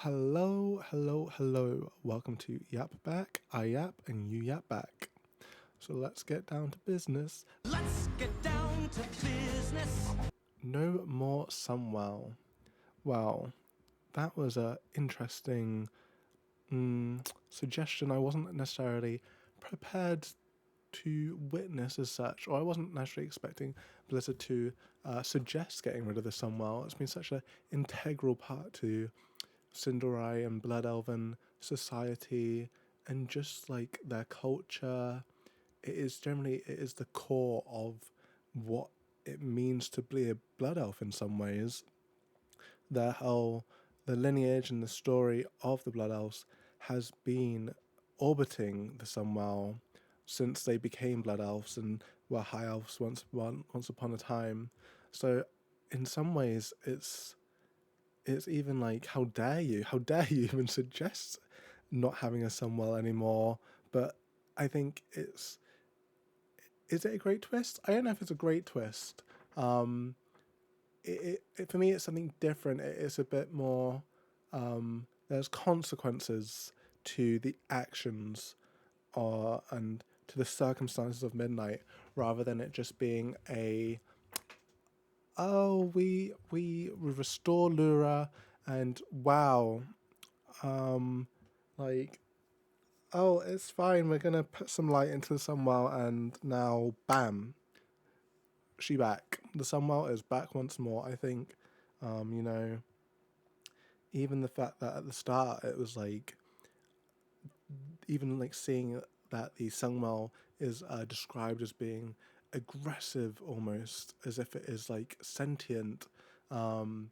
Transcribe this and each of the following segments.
Hello, hello, hello. Welcome to YAP Back. I yap and you yap back. So let's get down to business. Let's get down to business. No more Sunwell. Well, that was a interesting suggestion. I wasn't necessarily prepared to witness as such, or I wasn't necessarily expecting Blizzard to suggest getting rid of the Sunwell. It's been such an integral part to Cinderai and Blood Elven society and just like their culture. It is the core of what it means to be a blood elf in some ways. The lineage and the story of the blood elves has been orbiting the Sunwell since they became blood elves and were high elves once upon a time. So in some ways it's even like, how dare you? How dare you even suggest not having a Sunwell anymore? But I think is it a great twist? I don't know if it's a great twist. Um, for me, it's something different. It's a bit more. There's consequences to the actions, and to the circumstances of midnight, rather than it just being a we restore Lura, and wow, um, like, oh, it's fine. We're gonna put some light into the Sunwell, and now, bam, she back. The Sunwell is back once more. I think, you know, even the fact that at the start it was like, even like seeing that the Sunwell is described as being aggressive, almost as if it is like sentient, um,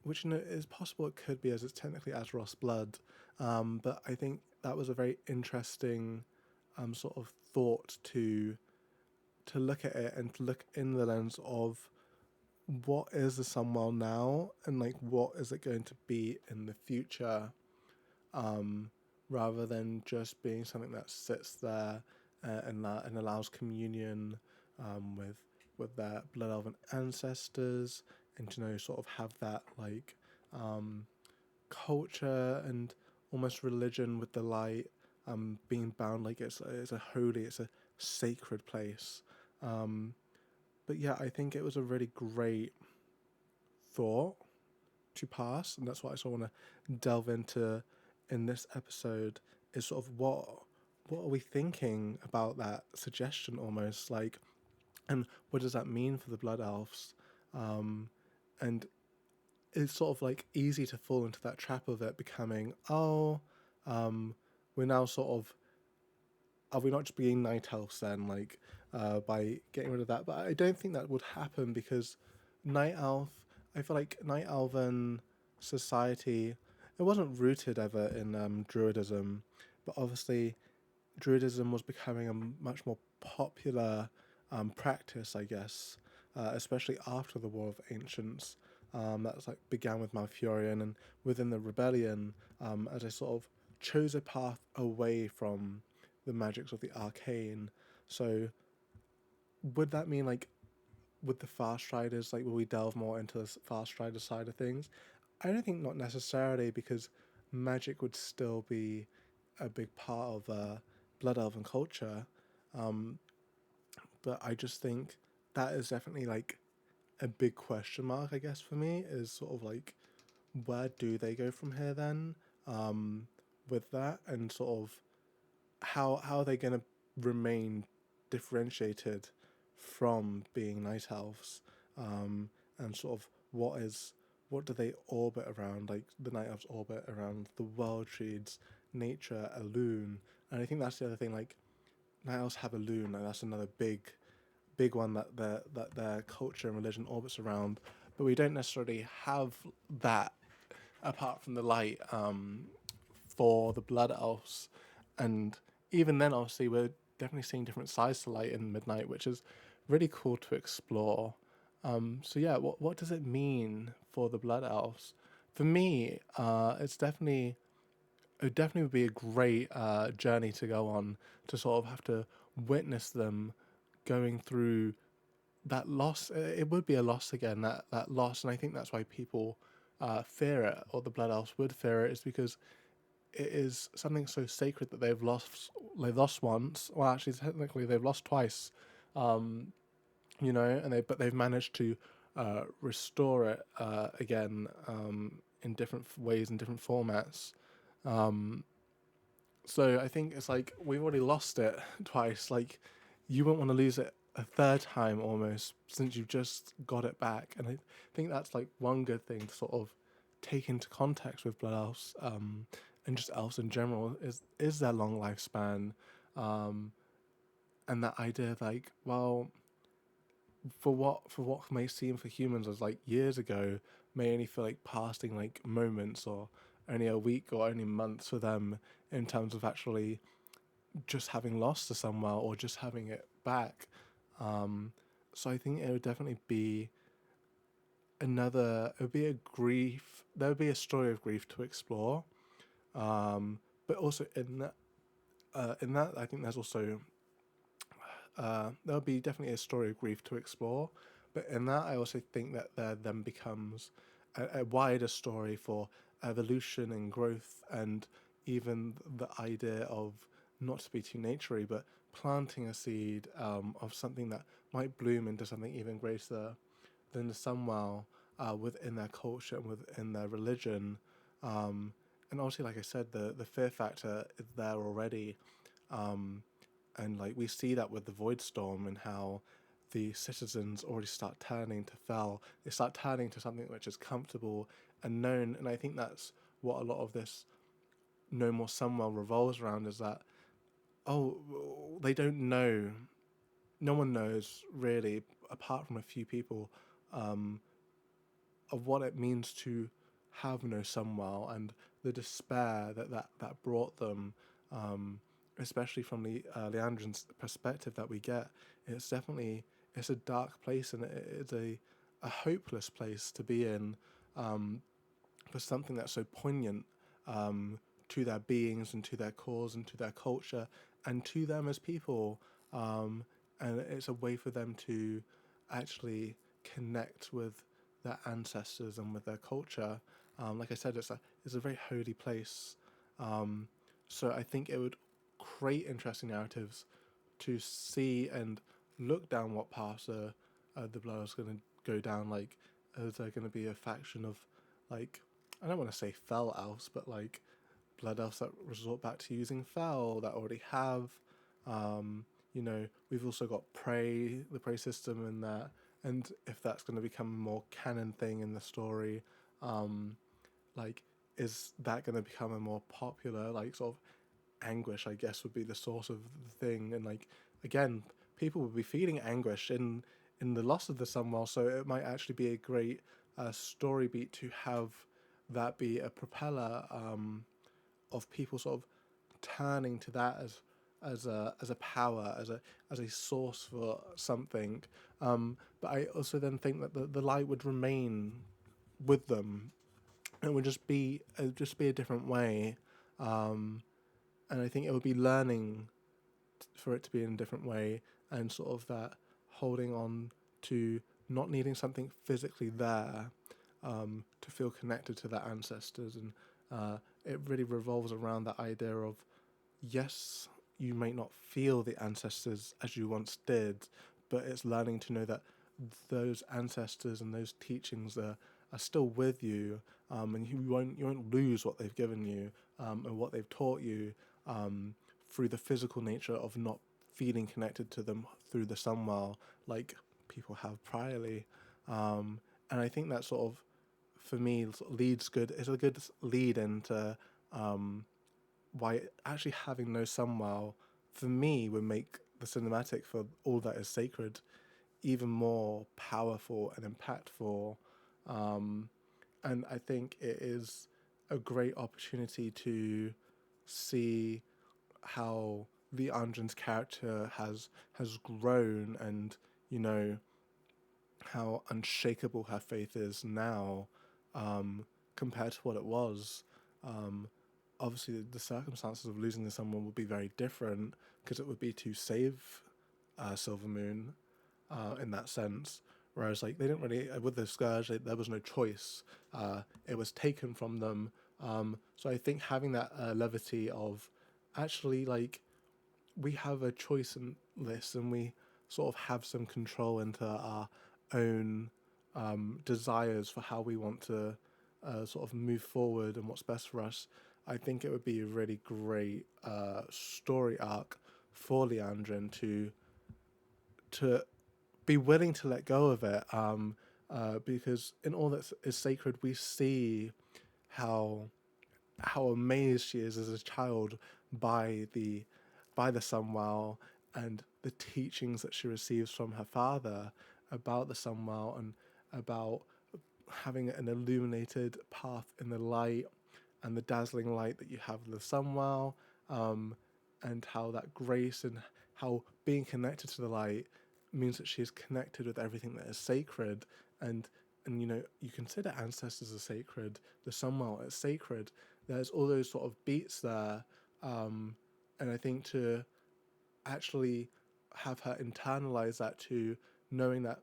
which is possible. It could be, as it's technically Azeroth's blood, but I think that was a very interesting sort of thought to look at it and to look in the lens of what is the Sunwell now, and like what is it going to be in the future, um, rather than just being something that sits there and allows communion with their blood elven ancestors, and to sort of have that like um, culture and almost religion with the light, being bound like it's a holy, it's a sacred place. Um, but yeah, I think it was a really great thought to pass, and that's what I sort of want to delve into in this episode. Is sort of what are we thinking about that suggestion, almost like, and what does that mean for the blood elves? And it's sort of like easy to fall into that trap of it becoming, we're now sort of, are we not just being night elves then, like, by getting rid of that? But I don't think that would happen, because night elf, I feel like night elven society, it wasn't rooted ever in druidism, but obviously druidism was becoming a much more popular practice, I guess, especially after the War of Ancients. That's like began with Malfurion, and within the rebellion, as I sort of chose a path away from the magics of the arcane. So would that mean, like, with the fast riders, like, will we delve more into the fast rider side of things? I don't think, not necessarily, because magic would still be a big part of blood elven culture. Um, but I just think that is definitely like a big question mark, I guess, for me, is sort of like, where do they go from here then, with that, and sort of how are they going to remain differentiated from being night elves, and sort of what do they orbit around? Like, the night elves orbit around the world trees, nature, a loon, and I think that's the other thing. Like, night elves have a loon, and that's another big one that their culture and religion orbits around. But we don't necessarily have that apart from the light, for the blood elves, and even then, obviously, we're definitely seeing different sides to light in midnight, which is really cool to explore. So yeah, what does it mean for the blood elves? For me, it would definitely be a great journey to go on, to sort of have to witness them going through that loss. It would be a loss again, that loss, and I think that's why people fear it, or the Blood Elves would fear it, is because it is something so sacred that they've lost. They've lost once. Well, actually, technically, they've lost twice. And they've managed to restore it again in different ways, in different formats. So I think it's like we've already lost it twice. Like you wouldn't want to lose it a third time almost, since you've just got it back. And I think that's like one good thing to sort of take into context with Blood Elves, and just elves in general, is their long lifespan, um, and that idea of like, well, for what may seem for humans as like years ago, may only feel like passing like moments, or only a week, or only months for them, in terms of actually just having lost to Sunwell, or just having it back. So I think it would definitely be it would be a grief. There would be a story of grief to explore, but also in that I think there's also there would be definitely a story of grief to explore. But in that, I also think that there then becomes a wider story for evolution and growth, and even the idea of, not to be too naturey, but planting a seed of something that might bloom into something even greater than the Sunwell, within their culture and within their religion. And obviously, like I said, the fear factor is there already. And like we see that with the Void Storm, and how the citizens already start turning to Fel. They start turning to something which is comfortable and known. And I think that's what a lot of this No More Sunwell revolves around, is that, oh, they don't know. No one knows really, apart from a few people, um, of what it means to have no Sunwell, and the despair that brought them, especially from the Leandrin's perspective that we get. It's a dark place, and it's a hopeless place to be in, for something that's so poignant, to their beings, and to their cause, and to their culture, and to them as people. And it's a way for them to actually connect with their ancestors and with their culture. Like I said, it's a very holy place. So I think it would create interesting narratives to see and look down what paths the Blood is going to go down. Like, is there going to be a faction of, like, I don't want to say fell elves, but like Blood elves that resort back to using fell, that already have. We've also got the prey system in that, and if that's going to become a more canon thing in the story, like, is that going to become a more popular, like, sort of anguish, I guess, would be the source of the thing. And like, again, people would be feeling anguish in the loss of the Sunwell, so it might actually be a great story beat to have that be a propeller, of people sort of turning to that as a power, as a source for something. But I also then think that the light would remain with them. It would just be a different way. And I think it would be learning for it to be in a different way, and sort of that holding on to not needing something physically there, to feel connected to their ancestors. And it really revolves around that idea of, yes, you may not feel the ancestors as you once did, but it's learning to know that those ancestors and those teachings are still with you, and you won't lose what they've given you, and what they've taught you, through the physical nature of not feeling connected to them through the Sunwell, like people have priorly. And I think that sort of, for me, is a good lead into, why actually having no Sunwell, for me, would make the cinematic for All That Is Sacred even more powerful and impactful. And I think it is a great opportunity to see how the Anjan's character has grown, and how unshakable her faith is now, compared to what it was. Um, Obviously, the circumstances of losing to someone would be very different, because it would be to save Silver Moon, in that sense. whereas like they didn't really with the scourge there was no choice. It was taken from them. So I think having that levity of actually like we have a choice in this and we sort of have some control into our own desires for how we want to sort of move forward and what's best for us. I think it would be a really great story arc for Leandrin to be willing to let go of it, because in all that is sacred, we see how amazed she is as a child by the Sunwell and the teachings that she receives from her father about the Sunwell and about having an illuminated path in the light and the dazzling light that you have in the Sunwell, and how that grace and how being connected to the light means that she is connected with everything that is sacred, and you consider ancestors as sacred, the Sunwell is sacred. There's all those sort of beats there, and I think to actually have her internalize that to knowing that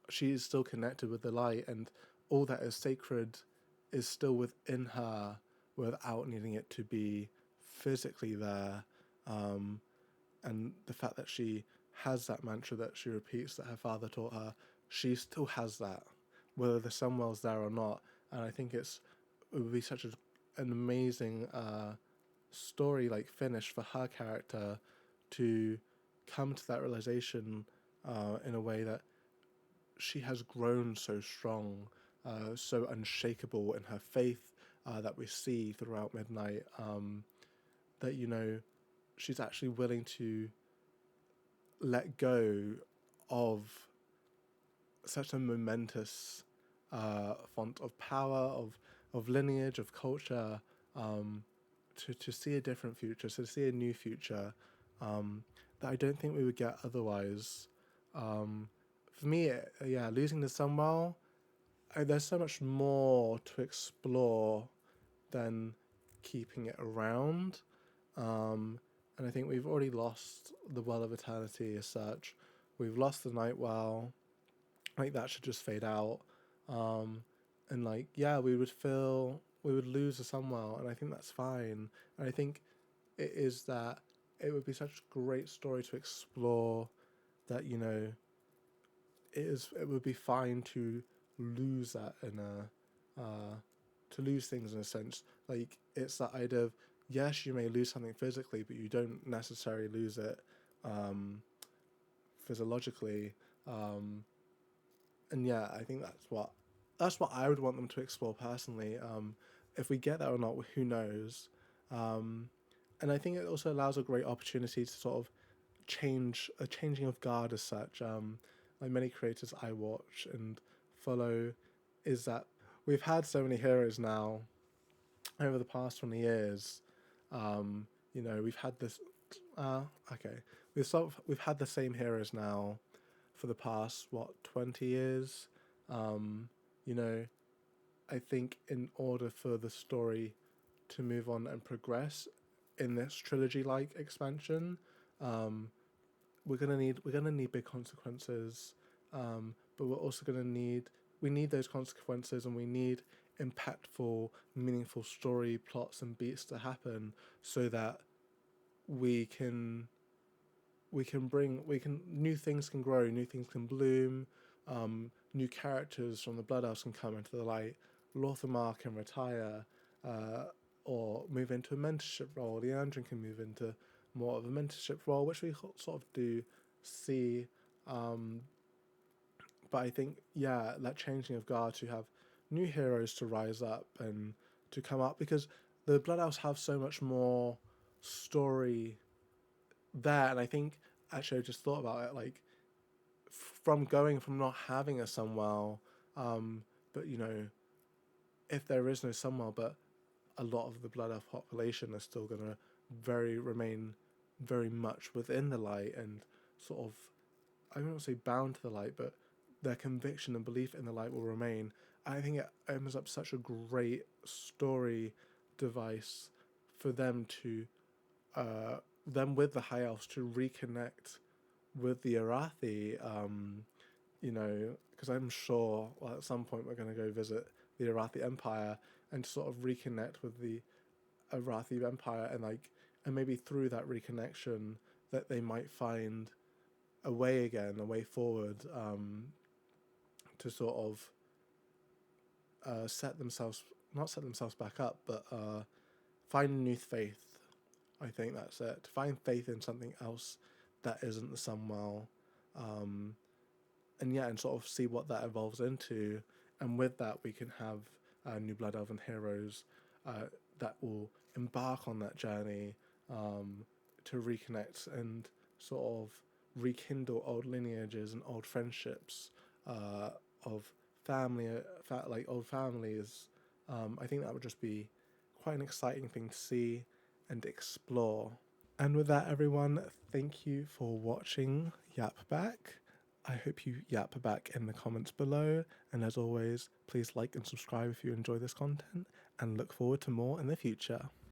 she is still connected with the light and all that is sacred is still within her without needing it to be physically there. And the fact that she has that mantra that she repeats that her father taught her, she still has that, whether the Sunwell's there or not. And I think it would be such an amazing story like finish for her character to come to that realization in a way that she has grown so strong, so unshakable in her faith that we see throughout Midnight, that she's actually willing to let go of such a momentous font of power, of lineage, of culture, to see a different future, to see a new future that I don't think we would get otherwise. For me, losing the Sunwell, there's so much more to explore than keeping it around. And I think we've already lost the Well of Eternity as such. We've lost the Nightwell. Like that should just fade out. And like, yeah, we would lose the Sunwell, and I think that's fine. And I think it is that it would be such a great story to explore that, it would be fine to lose that to lose things in a sense. Like it's that idea of yes, you may lose something physically, but you don't necessarily lose it physiologically. And yeah, I think that's what I would want them to explore personally. If we get that or not, who knows? And I think it also allows a great opportunity to sort of changing of guard as such. Like many creators I watch and follow, is that we've had so many heroes now over the past 20 years. We've had this. Okay, we've had the same heroes now for the past 20 years. You know, I think in order for the story to move on and progress in this trilogy-like expansion, we're gonna need big consequences, but we're also we need those consequences, and we need impactful, meaningful story plots and beats to happen, so that we can new things can grow, new things can bloom, new characters from the Blood Elves can come into the light, Lorthamar can retire, or move into a mentorship role. Leandrin can move into more of a mentorship role, which we sort of do see. But I think, yeah, that changing of guard to have new heroes to rise up and to come up, because the Blood Elves have so much more story there. And I think, actually, I just thought about it, like, from not having a Sunwell, but, if there is no Sunwell, but a lot of the Blood Elf population are still going to remain very much within the light and sort of, I won't say bound to the light, but their conviction and belief in the light will remain. I think it opens up such a great story device for them to, them with the High Elves to reconnect with the Arathi, you know, because I'm sure, well, at some point we're going to go visit the Arathi Empire and sort of reconnect with the Arathi Empire, and like, and maybe through that reconnection, that they might find a way again, a way forward, to sort of set themselves, not set themselves back up, but find a new faith. I think that's it. To find faith in something else that isn't the Sunwell, and yeah, and sort of see what that evolves into. And with that, we can have new Blood Elven heroes that will embark on that journey, to reconnect and sort of rekindle old lineages and old friendships, of family, like old families. I think that would just be quite an exciting thing to see and explore. And with that, everyone, thank you for watching Yap Back. I hope you yap back in the comments below. And as always, please like and subscribe if you enjoy this content, and look forward to more in the future.